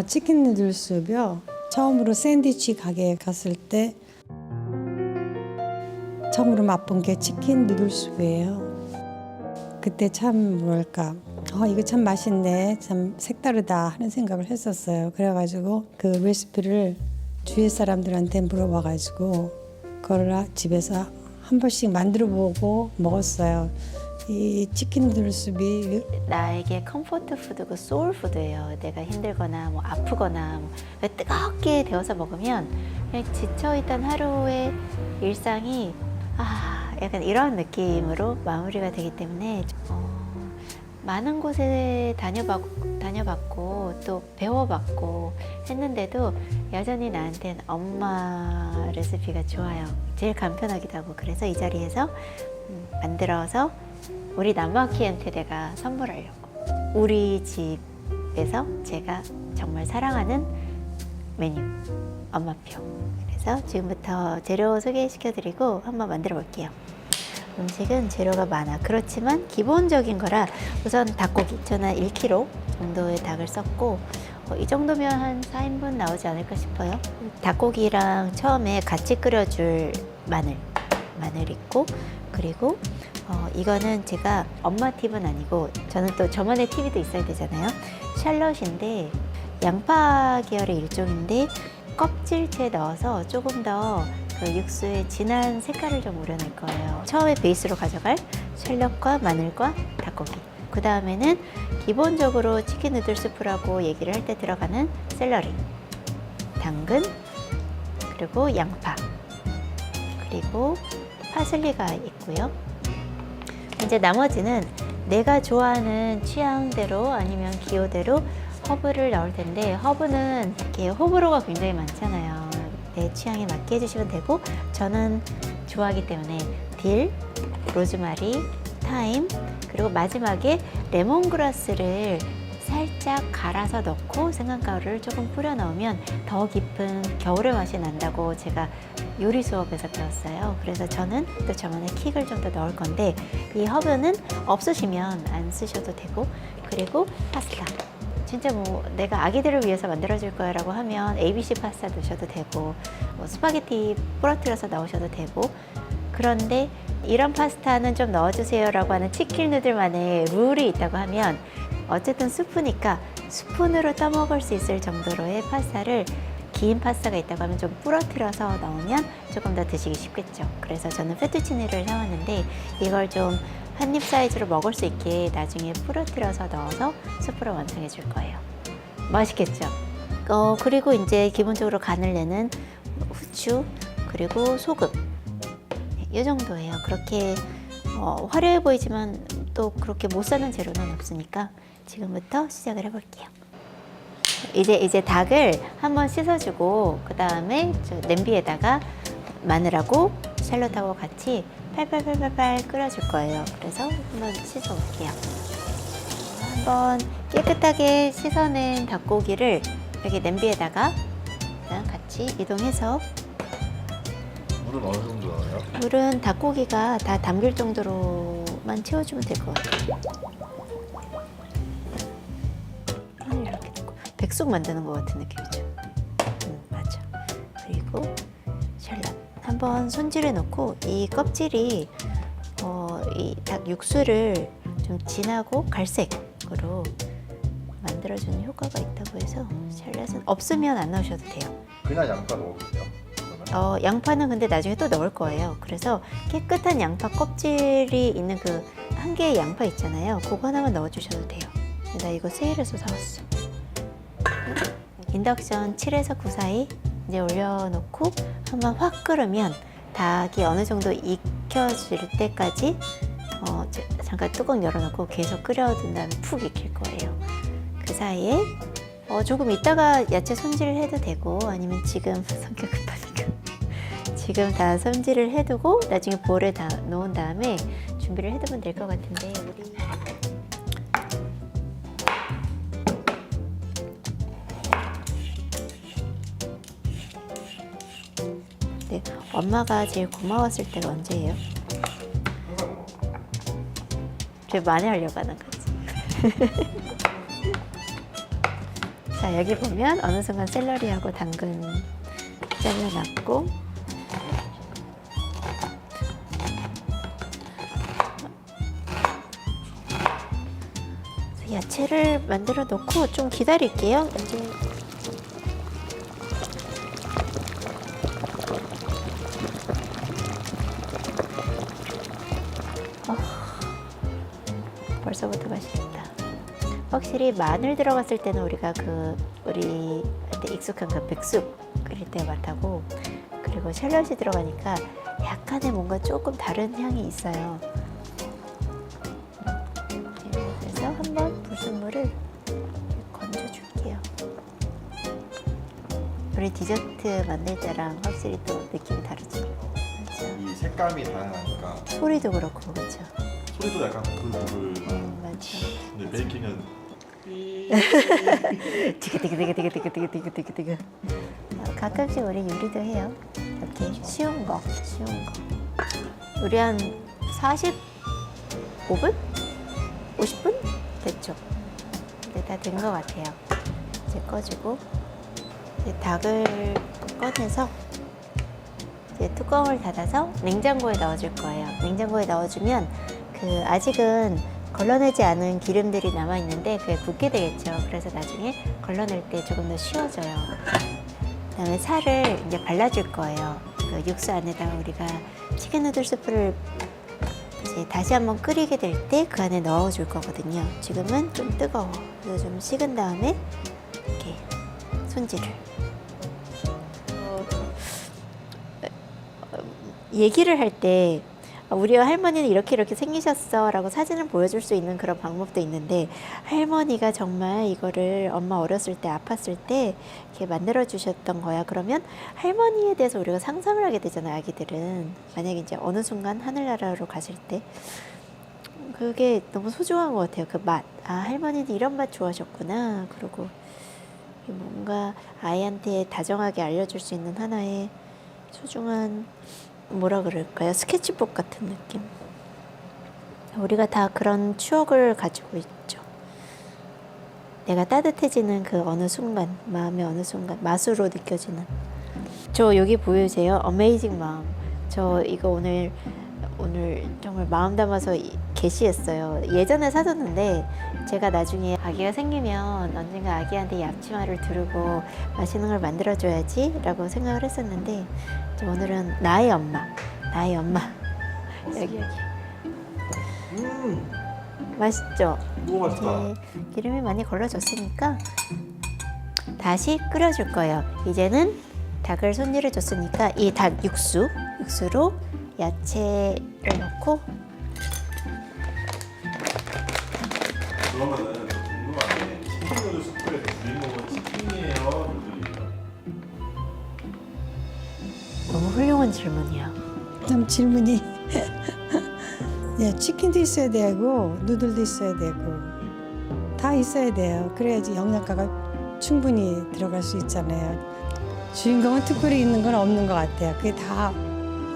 치킨 누들숲이요. 처음으로 샌드위치 가게에 갔을 때 처음으로 맛본 게 치킨 누들숲이에요. 그때 참 뭐랄까 이거 참 맛있네, 참 색다르다 하는 생각을 했었어요. 그래가지고 그 레시피를 주위 사람들한테 물어봐가지고 그걸 집에서 한 번씩 만들어보고 먹었어요. 이 치킨 누들숲이 나에게 컴포트 푸드고 소울 푸드예요. 내가 힘들거나 뭐 아프거나 뜨겁게 데워서 먹으면 그냥 지쳐있던 하루의 일상이 약간 이런 느낌으로 마무리가 되기 때문에 많은 곳에 다녀봤고 또 배워봤고 했는데도 여전히 나한테는 엄마 레시피가 좋아요. 제일 간편하기도 하고. 그래서 이 자리에서 만들어서 우리 남아키한테 내가 선물하려고. 우리 집에서 제가 정말 사랑하는 메뉴, 엄마표. 그래서 지금부터 재료 소개시켜드리고 한번 만들어 볼게요. 음식은 재료가 많아. 그렇지만 기본적인 거라 우선 닭고기. 저는 1kg 정도의 닭을 썼고 이 정도면 한 4인분 나오지 않을까 싶어요. 닭고기랑 처음에 같이 끓여줄 마늘 있고, 그리고 이거는 제가 엄마 팁은 아니고 저는 또 저만의 팁이 또 있어야 되잖아요. 샬럿인데 양파 계열의 일종인데 껍질째 넣어서 조금 더 그 육수의 진한 색깔을 좀 우려낼 거예요. 처음에 베이스로 가져갈 샬럿과 마늘과 닭고기. 그 다음에는 기본적으로 치킨 누들 스프라고 얘기를 할 때 들어가는 샐러리, 당근, 그리고 양파, 그리고 파슬리가 있고요. 이제 나머지는 내가 좋아하는 취향대로 아니면 기호대로 허브를 넣을 텐데, 허브는 이렇게 호불호가 굉장히 많잖아요. 내 취향에 맞게 해주시면 되고, 저는 좋아하기 때문에 딜, 로즈마리, 타임, 그리고 마지막에 레몬그라스를 살짝 갈아서 넣고 생강가루를 조금 뿌려 넣으면 더 깊은 겨울의 맛이 난다고 제가 요리 수업에서 배웠어요. 그래서 저는 또 저만의 킥을 좀 더 넣을 건데, 이 허브는 없으시면 안 쓰셔도 되고, 그리고 파스타. 진짜 뭐 내가 아기들을 위해서 만들어줄 거야 라고 하면 ABC 파스타 넣으셔도 되고, 뭐 스파게티 부러뜨려서 넣으셔도 되고, 그런데 이런 파스타는 좀 넣어주세요 라고 하는 치킨 누들만의 룰이 있다고 하면, 어쨌든 스프니까 스푼으로 떠먹을 수 있을 정도로의 파스타를, 긴 파스타가 있다고 하면 좀 부러뜨려서 넣으면 조금 더 드시기 쉽겠죠. 그래서 저는 페투치니를 사왔는데 이걸 좀 한입 사이즈로 먹을 수 있게 나중에 부러뜨려서 넣어서 스프를 완성해 줄 거예요. 맛있겠죠? 그리고 이제 기본적으로 간을 내는 후추, 그리고 소금, 이 정도예요. 그렇게 화려해 보이지만 또 그렇게 못 사는 재료는 없으니까 지금부터 시작을 해볼게요. 이제 닭을 한번 씻어주고, 그 다음에 냄비에다가 마늘하고 샬롯하고 같이 팔팔팔팔 끓여줄 거예요. 그래서 한번 씻어볼게요. 한번 깨끗하게 씻어낸 닭고기를 여기 냄비에다가 같이 이동해서, 물은 어느 정도 넣어요? 물은 닭고기가 다 담길 정도로만 채워주면 될 것 같아요. 이렇게 넣고 백숙 만드는 것 같은 느낌이죠. 맞아. 그리고 샬롯 한번 손질해 놓고, 이 껍질이 이 닭 육수를 좀 진하고 갈색으로 만들어주는 효과가 있다고 해서 샬롯은 없으면 안 넣으셔도 돼요. 그냥 양파 넣어도 돼요? 양파는 근데 나중에 또 넣을 거예요. 그래서 깨끗한 양파 껍질이 있는 그 한 개의 양파 있잖아요. 그거 하나만 넣어주셔도 돼요. 나 이거 세일해서 사왔어. 인덕션 7에서 9 사이 이제 올려놓고 한번 확 끓으면, 닭이 어느 정도 익혀질 때까지 잠깐 뚜껑 열어놓고 계속 끓여둔 다음에 푹 익힐 거예요. 그 사이에 조금 이따가 야채 손질을 해도 되고, 아니면 지금 성격 급하니까 지금 다 손질을 해두고 나중에 볼에 다 놓은 다음에 준비를 해두면 될 것 같은데, 우리 네, 엄마가 제일 고마웠을 때가 언제예요? 제일 만회하려고 하는 거지. 자, 여기 보면 어느 순간 샐러리하고 당근 잘라놨고, 야채를 만들어 놓고 좀 기다릴게요. 이제 벌써부터 맛있겠다. 확실히 마늘 들어갔을 때는 우리가 우리한테 익숙한 그 백숙 끓일 때 맛하고, 그리고 샐러리 들어가니까 약간의 뭔가 조금 다른 향이 있어요. 그래서 한번 불순물을 건져줄게요. 우리 디저트 만들 때랑 확실히 또 느낌이 다르죠. 그렇죠? 이 색감이 다양하니까 소리도 그렇고, 그렇죠? 소리도 약간 부글부글. 맞죠. 근데 베이킹은 디그디그디그디그디그디그디그. 가끔씩 우리 요리도 해요. 이렇게 쉬운 거. 우리 한 45분? 50분? 됐죠? 이제 다 된 것 같아요. 이제 꺼주고, 이제 닭을 꺼내서 이제 뚜껑을 닫아서 냉장고에 넣어줄 거예요. 냉장고에 넣어주면 아직은 걸러내지 않은 기름들이 남아 있는데 그게 굳게 되겠죠. 그래서 나중에 걸러낼 때 조금 더 쉬워져요. 그다음에 살을 이제 발라줄 거예요. 그 육수 안에다가 우리가 치킨 누들 스프를 이제 다시 한번 끓이게 될 때 그 안에 넣어줄 거거든요. 지금은 좀 뜨거워. 그래서 좀 식은 다음에 이렇게 손질을. 얘기를 할 때 우리 할머니는 이렇게 생기셨어 라고 사진을 보여줄 수 있는 그런 방법도 있는데, 할머니가 정말 이거를 엄마 어렸을 때 아팠을 때 이렇게 만들어 주셨던 거야. 그러면 할머니에 대해서 우리가 상상을 하게 되잖아요. 아기들은 만약에 이제 어느 순간 하늘나라로 가실 때 그게 너무 소중한 것 같아요. 그 맛. 아, 할머니는 이런 맛 좋아하셨구나. 그리고 뭔가 아이한테 다정하게 알려줄 수 있는 하나의 소중한, 뭐라 그럴까요? 스케치북 같은 느낌. 우리가 다 그런 추억을 가지고 있죠. 내가 따뜻해지는 그 어느 순간, 마음의 어느 순간, 맛으로 느껴지는. 저 여기 보이세요? 어메이징 마음. 저 이거 오늘 정말 마음 담아서 게시했어요. 예전에 사뒀는데 제가 나중에 아기가 생기면 언젠가 아기한테 이 앞치마를 두르고 맛있는 걸 만들어줘야지 라고 생각을 했었는데, 오늘은 나의 엄마 여기 맛있죠? 너무 맛있다. 이제 기름이 많이 걸러졌으니까 다시 끓여줄 거예요. 이제는 닭을 손질해 줬으니까 이 닭 육수로 야채를 넣고. 그러면은 저 궁금한데 치킨 누들 스프의 주인공은 치킨이에요, 누들이에요? 너무 훌륭한 질문이야. 좀 질문이 예, 치킨도 있어야 되고 누들도 있어야 되고 다 있어야 돼요. 그래야지 영양가가 충분히 들어갈 수 있잖아요. 주인공은 특별히 있는 건 없는 것 같아요. 그게 다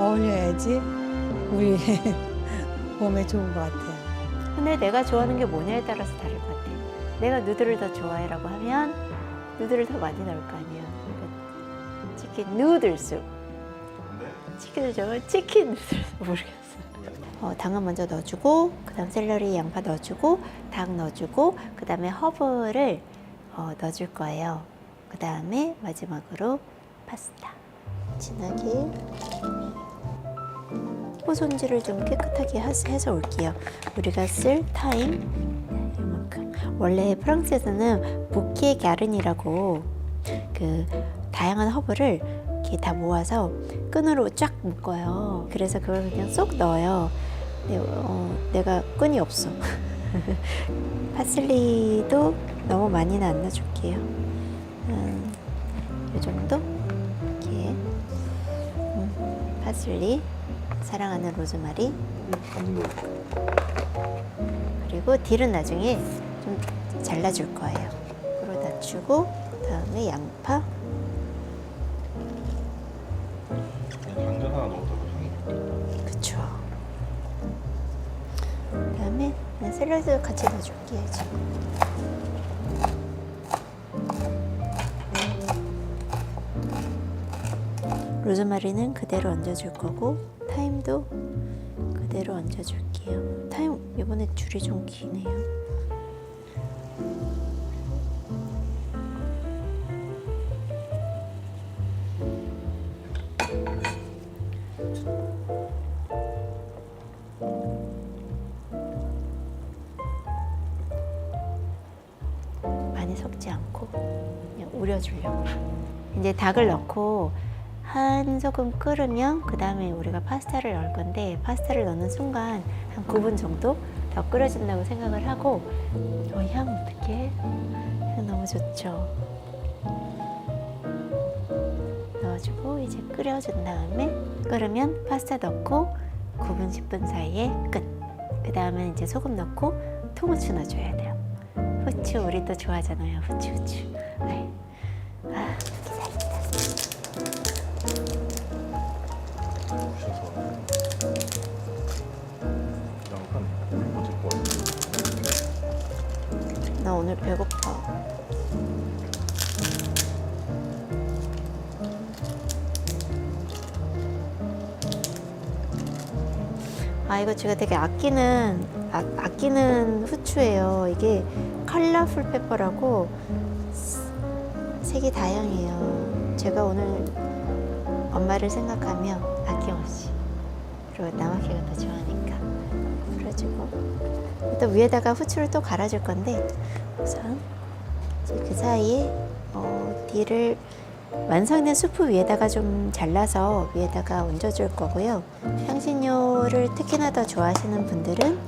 어울려야지 우리 몸에 좋은 것 같아요. 근데 내가 좋아하는 게 뭐냐에 따라서 다를 것 같아. 내가 누들을 더 좋아해라고 하면 누들을 더 많이 넣을 거 아니야. 그러니까 치킨 누들 숲. 근데 치킨을 좋아하면 치킨 누들 숲. 모르겠어. 당근 먼저 넣어주고, 그다음 샐러리, 양파 넣어주고, 닭 넣어주고, 그다음에 허브를 넣어줄 거예요. 그다음에 마지막으로 파스타. 진하게 호부 손질을 좀 깨끗하게 해서 올게요. 우리가 쓸 타임 이만큼. 원래 프랑스에서는 부키에 갸른이라고 그 다양한 허브를 이렇게 다 모아서 끈으로 쫙 묶어요. 그래서 그걸 그냥 쏙 넣어요. 근데, 내가 끈이 없어. 파슬리도 너무 많이는 안 넣어줄게요. 이 정도? 이렇게 파슬리, 사랑하는 로즈마리, 그리고 딜은 나중에 좀 잘라줄 거예요. 그리고 낮추고, 그다음에 양파. 그냥 당근 하나 넣었다고 향이. 그쵸. 그다음에 샐러드 같이 넣어줄게요. 지금. 로즈마리는 그대로 얹어줄 거고 타임도 그대로 얹어줄게요. 타임 이번에 줄이 좀 기네요. 많이 섞지 않고 그냥 우려주려고. 이제 닭을 넣고 한 소금 끓으면 그 다음에 우리가 파스타를 넣을 건데 파스타를 넣는 순간 한 9분 정도 더 끓여준다고 생각을 하고 향 어떡해? 향 너무 좋죠? 넣어주고 이제 끓여준 다음에 끓으면 파스타 넣고 9분 10분 사이에 끝. 그 다음에 이제 소금 넣고 통후추 넣어줘야 돼요. 후추 우리 또 좋아하잖아요. 후추. 네. 아, 오셔서 그냥 한 5분 찍고 왔는데 나 오늘 배고파. 아 이거 제가 되게 아끼는 후추예요. 이게 컬러풀 페퍼라고 색이 다양해요. 제가 오늘 엄마를 생각하며 아낌없이 그리고 남아키가 더 좋아하니까 풀어주고 또 위에다가 후추를 또 갈아줄 건데 우선 이제 그 사이에 딜을 완성된 수프 위에다가 좀 잘라서 위에다가 얹어줄 거고요. 향신료를 특히나 더 좋아하시는 분들은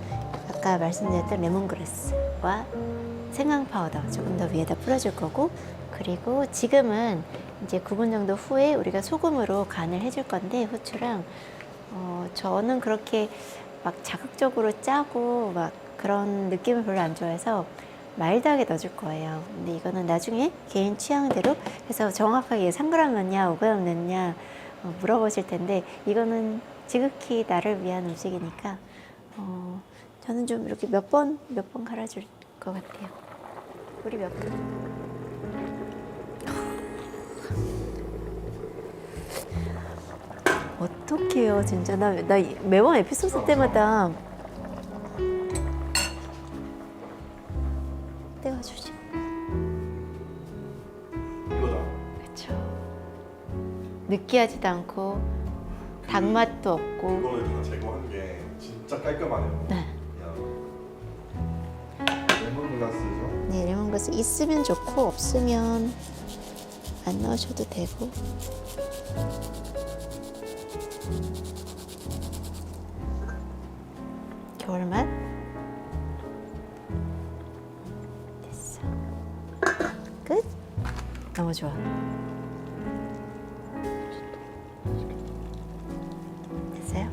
아까 말씀드렸던 레몬그라스와 생강 파우더 조금 더 위에다 뿌려줄 거고 그리고 지금은 이제 9분 정도 후에 우리가 소금으로 간을 해줄 건데 후추랑 저는 그렇게 막 자극적으로 짜고 막 그런 느낌을 별로 안 좋아해서 마일드하게 넣어줄 거예요. 근데 이거는 나중에 개인 취향대로 해서 정확하게 3g 넣냐 5g 넣냐 물어보실 텐데 이거는 지극히 나를 위한 음식이니까 저는 좀 이렇게 몇 번 갈아줄 것 같아요. 우리 몇 분? 어떡해요 진짜 나 매번 에피소드 때마다 떼어주지. 이거다. 그렇죠. 느끼하지도 않고 닭맛도 없고. 이거를 다 제거한 게 진짜 깔끔하네요. 네. 그냥 레몬글라스죠? 네, 레몬그라스 있으면 좋고 없으면 안 넣으셔도 되고. 겨울맛 됐어. 끝. 너무 좋아. 됐어요?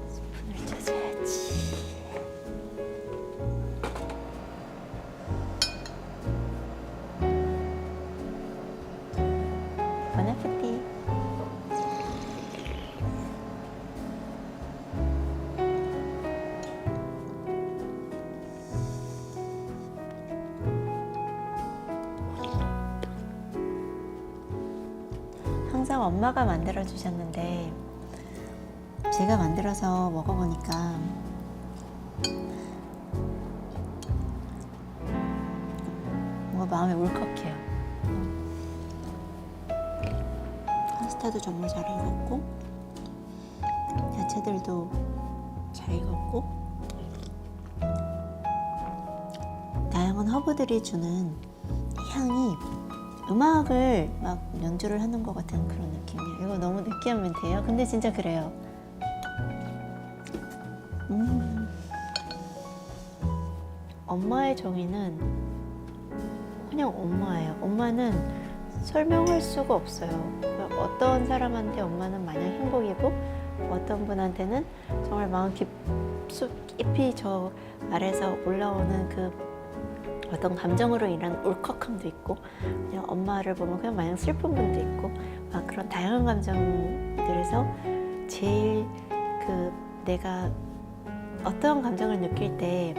스푼을 쳐줘야지. 보나페티. 항상 엄마가 만들어 주셨는데 제가 만들어서 먹어보니까 뭔가 마음이 울컥해요. 파스타도 정말 잘 익었고 야채들도 잘 익었고 다양한 허브들이 주는 향이 음악을 막 연주를 하는 것 같은 그런 느낌이에요. 이거 너무 느끼한 멘트예요. 근데 진짜 그래요. 엄마의 정의는 그냥 엄마예요. 엄마는 설명할 수가 없어요. 어떤 사람한테 엄마는 마냥 행복이고 어떤 분한테는 정말 마음 깊이 저 아래서 올라오는 그 어떤 감정으로 인한 울컥함도 있고 그냥 엄마를 보면 그냥 마냥 슬픈 분도 있고 막 그런 다양한 감정들에서 제일 그 내가 어떠한 감정을 느낄 때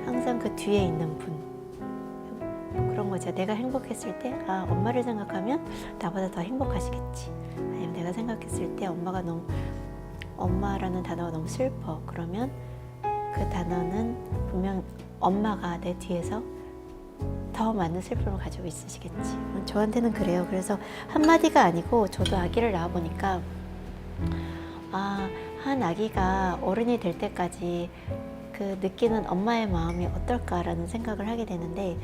항상 그 뒤에 있는 분 그런 거죠. 내가 행복했을 때 아 엄마를 생각하면 나보다 더 행복하시겠지. 아니면 내가 생각했을 때 엄마라는 단어가 너무 슬퍼. 그러면 그 단어는 분명 엄마가 내 뒤에서 더 많은 슬픔을 가지고 있으시겠지. 저한테는 그래요. 그래서 한마디가 아니고 저도 아기를 낳아보니까 한 아기가 어른이 될 때까지 그 느끼는 엄마의 마음이 어떨까라는 생각을 하게 되는데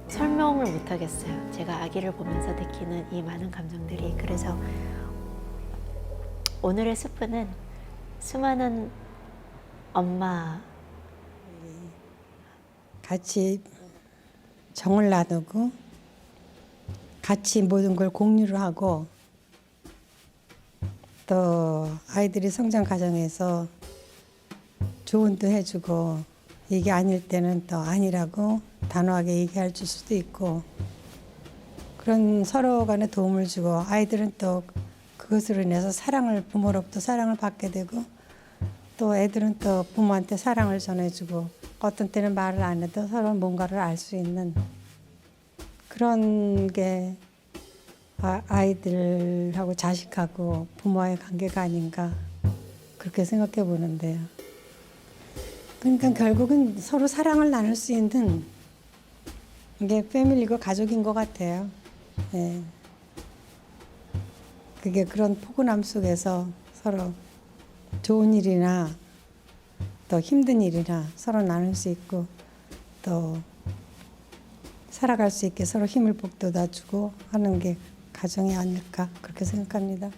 설명을 못 하겠어요. 제가 아기를 보면서 느끼는 이 많은 감정들이. 그래서 오늘의 스프는 수많은 엄마 같이 정을 나누고 같이 모든 걸 공유를 하고 또 아이들이 성장 과정에서 조언도 해주고 이게 아닐 때는 또 아니라고 단호하게 얘기할 수도 있고 그런 서로 간에 도움을 주고 아이들은 또 그것으로 인해서 부모로부터 사랑을 받게 되고 또 애들은 또 부모한테 사랑을 전해주고 어떤 때는 말을 안 해도 서로 뭔가를 알 수 있는 그런 게 아이들하고 자식하고 부모와의 관계가 아닌가 그렇게 생각해 보는데요. 그러니까 결국은 서로 사랑을 나눌 수 있는 이게 패밀리고 가족인 것 같아요. 예. 그게 그런 포근함 속에서 서로 좋은 일이나 또 힘든 일이나 서로 나눌 수 있고 또 살아갈 수 있게 서로 힘을 북돋아주고 하는 게 가정이 아닐까 그렇게 생각합니다.